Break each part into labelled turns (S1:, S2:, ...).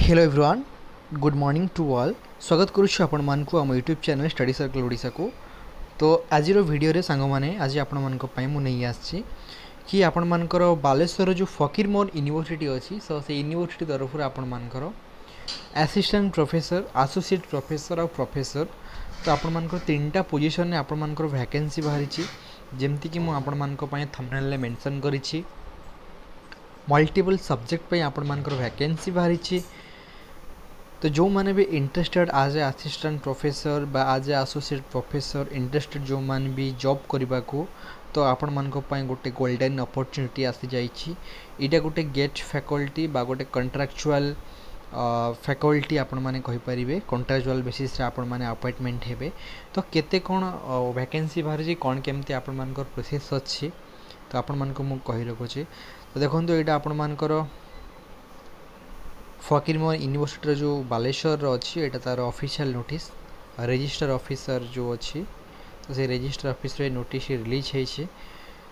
S1: Hello everyone good morning to all स्वागत करुछु आपण मानकु हम YouTube channel study circle Odisha को। तो आज वीडियो रे सांग माने आज आपण मानक पई मु नै आछि कि आपण मानकर बालेश्वर जो फकीरमोहन यूनिवर्सिटी अछि सो से यूनिवर्सिटी तरफ आपण मानकर असिस्टेंट प्रोफेसर एसोसिएट प्रोफेसर और प्रोफेसर तो आपण मानकर तीनटा पोजीशन ने आपण मानकर वैकेंसी बाहरी छि जेमति कि मु आपण मानक पई थंबनेल ले मेंशन करि छि मल्टीपल सब्जेक्ट पे आपण मानकर वैकेंसी बाहरी छि। तो जो मैंने भी इंटरेस्टेड आज ए असिस्टेंट प्रोफेसर बा आज ए एसोसिएट प्रोफेसर इंटरेस्टेड जो मैंने भी जॉब करने को तो आपण मानक पई गोटे गोल्डन अपॉर्चुनिटी आसी जाइछि। इटा गोटे गेट फैकल्टी बा गोटे कॉन्ट्रैक्चुअल फैकल्टी आपण माने कहि परिबे कॉन्ट्रैक्चुअल बेसिस रे आपण माने अपॉइंटमेंट हेबे। तो केते कोन वैकेंसी बाहर जी कोन केमती आपण मानकर प्रोसेस अछि तो आपण मानको मु कहि रखुछि। तो देखंतु एटा आपण मानकर फकीरमोहन यूनिवर्सिटी जो बालेश्वर अच्छी एटा तार ऑफिशियल नोटिस रजिस्टर ऑफिसर जो अच्छी तो से रजिस्टर ऑफिस रे नोटिस रिलीज है।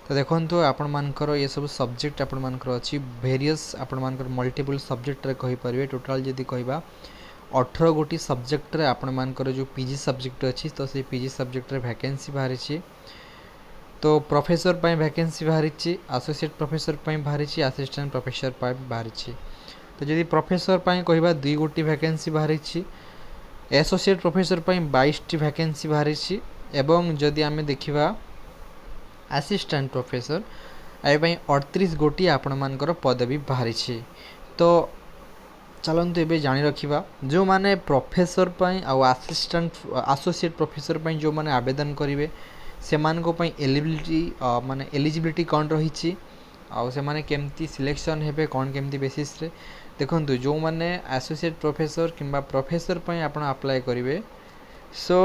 S1: तो देखो आपण मानकर ये सब सब्जेक्ट आपण मानकर अच्छी वेरियस आपण मानकर मल्टीपल सब्जेक्ट रे कहि परिबे टोटल जदी कहबा 18 गोटी सब्जेक्ट रे आपण मानकर जो पीजी सब्जेक्ट अच्छी तो से पीजी सब्जेक्ट रे वैकेंसी बाहरी छी। तो प्रोफेसर पई वैकेंसी बाहरी छी एसोसिएट प्रोफेसर पई बाहरी छी असिस्टेंट प्रोफेसर पई बाहरी छी। तो जदि प्रोफेसर पई कहबा 2 गोटी वैकेंसी बाहरी छी एसोसिएट प्रोफेसर पई 22 टी वैकेंसी बाहरी छी एवं जदि आमे देखिबा असिस्टेंट प्रोफेसर ए पई 38 गोटी आपण मानकर पदवी बाहरी छी। तो चलंतु एबे जानि रखिबा जो माने प्रोफेसर पई आ असिस्टेंट एसोसिएट प्रोफेसर पई जो माने आवेदन करिवे से मानको पई एलिजिबिलिटी कोन रही छी आ से माने केमती सिलेक्शन हेबे कोन केमती बेसिस रे देखंतु जो माने एसोसिएट प्रोफेसर किंबा प्रोफेसर पई आपण अप्लाई करिवे सो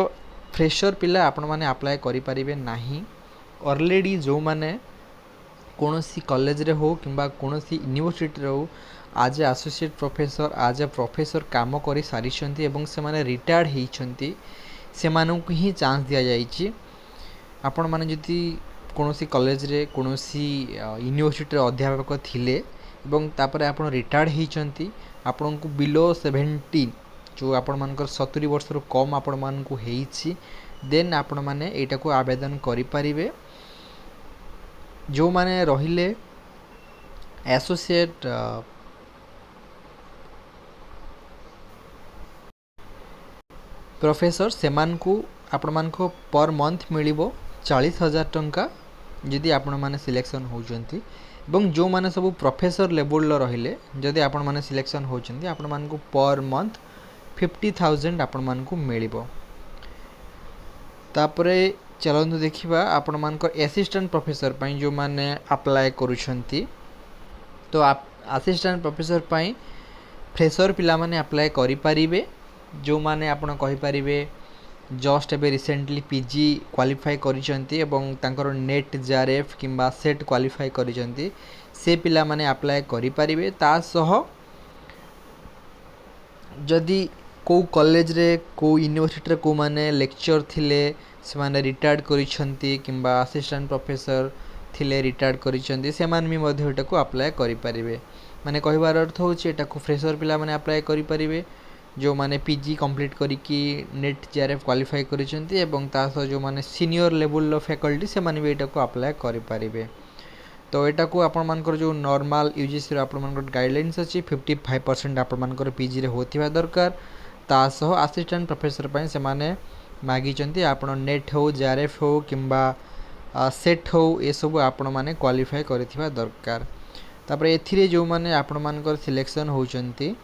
S1: फ्रेशर पिला आपण माने अप्लाई करि परिबे नाही। ऑलरेडी जो माने कोनोसी कॉलेज रे हो किंबा कोनोसी यूनिवर्सिटी रे हो आज एसोसिएट प्रोफेसर आज ए प्रोफेसर काम करि सारी छंती एवं से माने रिटायर्ड हेई छंती से मानकु ही चांस दिया जाईची। आपण माने जति कोनोसी कॉलेज रे कोनोसी यूनिवर्सिटी रे अध्यापक थिले एवं तापर आपण रिटायर्ड हेइचंती आपण को बिलो 17 जो आपण मानकर 70 वर्ष रो कम आपण मान को हेइची देन आपण माने एटा को आवेदन करि परिबे। जो माने रहिले एसोसिएट प्रोफेसर सेमान को आपण मान को पर मंथ मिलिबो 40,000 टंका जदि आपण माने सिलेक्शन होउचंती एवं जो माने सब प्रोफेसर लेवल रहिले जदि आपण माने सिलेक्शन होउचंती आपण मान को पर मंथ 50,000 आपण मान को मिलिबो। तापरे चलंतु देखिबा आपण मान को असिस्टेंट प्रोफेसर पई जो माने अप्लाई करूछंती तो असिस्टेंट प्रोफेसर पई फ्रेशर पिला माने अप्लाई करि परिबे जो माने आपण कहि परिबे जस्ट एबे रिसेंटली पीजी क्वालिफाई करिसेंती एवं तांकर नेट जेआरएफ किंबा सेट क्वालिफाई करिसेंती से पिला माने अप्लाई करि परिबे। ता सह जदि को कॉलेज रे को यूनिवर्सिटी रे को माने लेक्चर थिले से माने रिटायर्ड करिसेंती किंबा असिस्टेंट प्रोफेसर थिले रिटायर्ड करिसेंती से मान भी मध्ये एटा को अप्लाई करि परिबे। माने कहबार अर्थ होची एटा को फ्रेशर पिला माने अप्लाई करि परिबे जो माने पीजी कंप्लीट करिकी नेट जेआरएफ क्वालिफाई करिसेंती एवं ता सह जो माने सीनियर लेवल लो फैकल्टी से माने भी एटा को अप्लाई करि परिबे। तो एटा को आपण मानकर जो नॉर्मल यूजीसी रो आपण मानकर गाइडलाइंस अछि 55% आपण मानकर पीजी रे होथिबा दरकार ता सह असिस्टेंट प्रोफेसर पई से माने मागी चंती आपण नेट हो जेआरएफ हो किंबा सेट हो ए सब आपण माने क्वालिफाई करिथिबा दरकार। तापर एथिरे जो माने आपण मानकर सिलेक्शन होचंती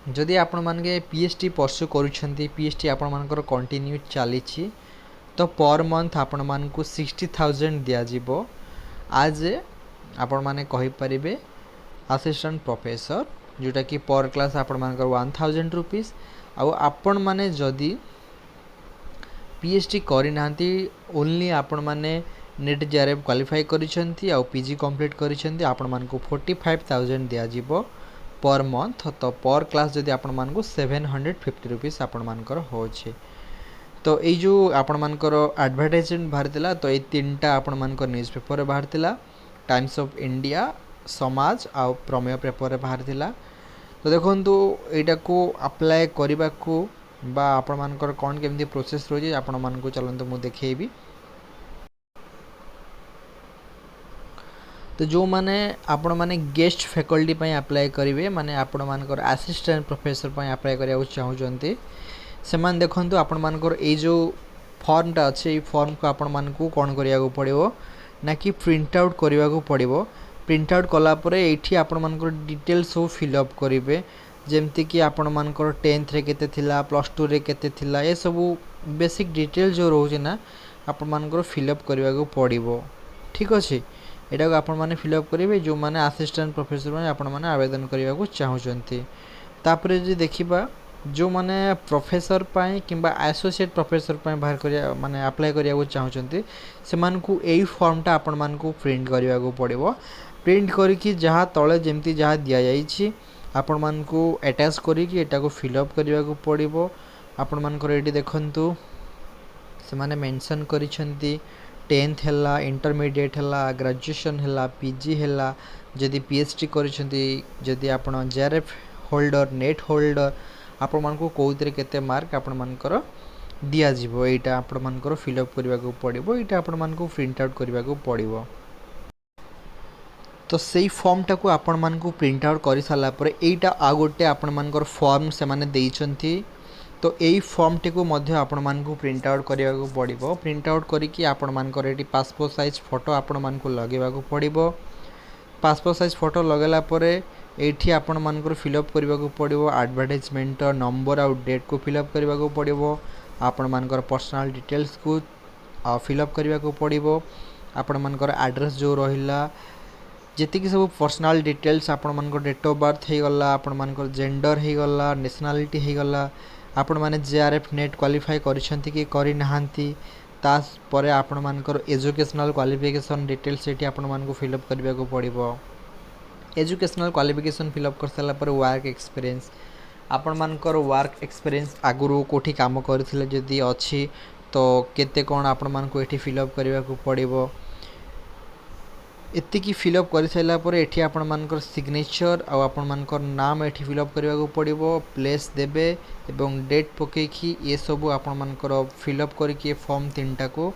S1: जदि आपण मानके पीएचडी परसू करूछंती पीएचडी आपण मानकर कंटिन्यू चली तो पर मंथ आपण मान को 60,000 दिया जिवो आज आपण माने कहि परिबे असिस्टेंट प्रोफेसर जोटा कि पर क्लास आपण मानकर 1000 रुपीस आ आपण माने जदि पीएचडी करि नांती ओनली आपण माने नेट जेआरएफ क्वालिफाई करिसेंती आ पीजी कंप्लीट करिसेंती आपण मान को 45,000 दिया जिवो पर मंथ। तो पर क्लास जदि आपण मान को 750 रुपीस आपण मानकर होचे। तो ये जो आपण मानकर एडवर्टाइजमेंट बाहरतिला तो ये तीनटा आपण मानकर न्यूज़पेपर बाहरतिला टाइम्स ऑफ इंडिया समाज आ प्रमेय पेपर बाहरतिला। तो देखो यहाँ को अप्लाई करने को बा आपण मानकर कौन केमती प्रोसेस रही आपण मान चलते मुझे देखेबी। तो जो माने आपण माने गेस्ट फैकल्टी पई अप्लाई करेंगे माने आपण मानकर असिस्टेंट प्रोफेसर पई अप्लाई करिया चाहूचंती से मान देखंतु आपण मानकर ए जो फॉर्मटा अच्छे ये फॉर्म को आपण मानकू कौन करिया को पड़िबो ना कि प्रिंट आउट करने को पड़िबो। प्रिंट आउट कलापर ये आपण मानकर डिटेल्स सब फिलअप करेंगे जमती कि आपण मानकर 10th रे केते थिला +2 रे केते थिला ये सब बेसिक डिटेल जो रोचे ना आपण मानकर फिलअप करने को पड़िबो। ठीक अच्छे यहाँ को आपण माने फिलअप करेंगे जो माने असिस्टेंट प्रोफेसर में आपण माने आवेदन करने को चाहूचंती। तापरे जे देखिबा जो माने प्रोफेसर पाए किंबा एसोसिएट प्रोफेसर पाए बाहर करिया माने अप्लाई करिया को चाहूचंती से मानकू एई फॉर्मटा आपण मानकू प्रिंट करने को पड़िबो। प्रिंट करिकी जहाँ तले जेमती जहाँ दिया जाइछि आपण मानकू अटैच करिकी एटा को फिलअप करने को पड़िबो। आपण मानकर एटी देखंतु से माने मेंशन करिसेंती 10th हैला इंटरमीडिएट हैला ग्रेजुएशन हैला पीजी हैला जदि पीएचडी करिसेंती जदि आपण जेआरएफ होल्डर नेट होल्डर आपण मानकू कोउतरे केते मार्क आपण मानकर दिया जिवो एटा आपण मानकर फिलअप करने को पड़िबो। एटा आपण मानकू प्रिंट आउट करने को पड़िबो। तो सेई फॉर्मटा को आपण मानकू प्रिंट आउट कर सारा पर एटा आ गोटे आपण मानकर फॉर्म से माने देइछंती तो यही फॉर्मटी को मध्य आपण मानकू प्रिंट आउट करने को पड़िबो। प्रिंट आउट करिकी आपण मानकर एटी पासपोर्ट साइज फोटो आपण मानकू लगेबा को पड़िबो। पासपोर्ट साइज फोटो लगेला परे एठी आपण मानकर फिलअप करने को पड़िबो। एडवर्टाइजमेंट नंबर आउट डेट को फिलअप करने को पड़िबो। आपण मानकर पर्सनल डिटेल्स को फिलअप करने को पड़िबो। आपण मानकर एड्रेस जो रहिला जेतिकी सब पर्सनल डिटेल्स आपण मानकर डेट ऑफ बर्थ हो गला आपण मानकर जेंडर हो गला नेशनलिटी हो गला आपण माने जेआरएफ नेट क्वालिफाई करिसेंती कि करि नहांती तास परे आपण मानकर एजुकेशनल क्वालिफिकेशन डिटेल्स एटी आपण मानकू फिलअप करने को पड़िबो। एजुकेशनल क्वालिफिकेशन फिलअप कर सारा पर वर्क एक्सपीरियंस आपण मानकर वर्क एक्सपीरियंस आगुरु कोठी काम करथिले जदि अछि तो केते कोन आपण मानकू एठी फिलअप करने को पड़िबो। एतिकी फिलअप कर सारा पर एठी आपण मानकर सिग्नेचर आ आपण मानकर नाम एठी फिलअप करने को पड़िबो। प्लेस देबे एवं डेट पकेकी ये सब आपण मानकर फिलअप करके फॉर्म 3टा को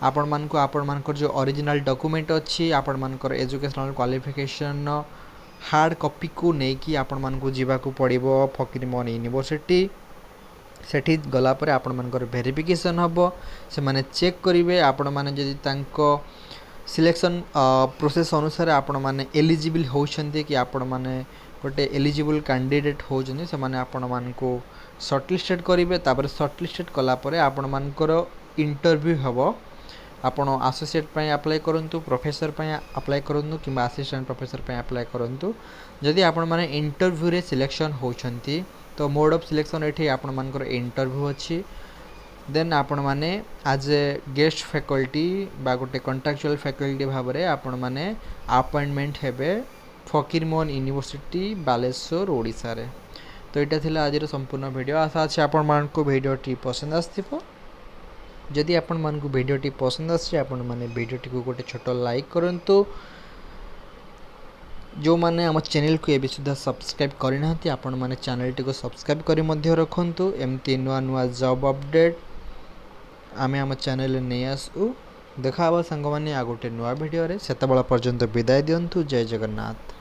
S1: आपण मानकर जो ओरिजिनल डॉक्यूमेंट अच्छी आपण मानकर एजुकेशनल क्वालिफिकेशन हार्ड कॉपी को नेकी आपण मानकू जीवा को पड़िबो फकीरमोहन यूनिवर्सिटी। सेठी गला पर आपण मानकर वेरिफिकेशन हबो से माने चेक करिवे आपण माने जदि तांको सिलेक्शन प्रोसेस अनुसार आपण माने एलिजिबल होउछन्ते कि आपण माने गोटे एलिजिबल कैंडिडेट होउछन्ते से माने आपण मानकू शॉर्टलिस्टेड करिवे। तापर शॉर्टलिस्टेड कला परे आपण मानकर इंटरव्यू हबो। आपण एसोसिएट पय अप्लाई करंतु प्रोफेसर पय अप्लाई करंतु किंबा असिस्टेंट प्रोफेसर पय अप्लाई करंतु जदि आपण माने इंटरव्यू रे सिलेक्शन होउछन्ती तो मोड ऑफ सिलेक्शन एठी आपण मानकर इंटरव्यू अछि। देन आपण माने एज ए गेस्ट फैकल्टी बा गोटे कंट्राक्चुअल फैकल्टी भाव में आपण माने अपॉइंटमेंट हेबे फकीरमोहन यूनिवर्सिटी बालेश्वर ओडिशा रे। तो यहाँ थिला आज संपूर्ण वीडियो आशा अच्छे आपण मानकू वीडियोटी पसंद आसथिबो। जदि आपण मानकू वीडियोटी पसंद आछे आपण माने वीडियोटी को गोटे छोट लाइक करंतु। जो माने हम चैनल को ए सुधा सब्सक्राइब करना आपण माने चैनल टी को सब्सक्राइब करी मध्य रखंतु। एमती नुआ नुआ जॉब अपडेट आमे आम चैनल नहीं आसू देखा सांग मैंने आ गोटे नुआ वीडियो रे। सेतबेला पर्यंत विदाय दियंतु। जय जगन्नाथ।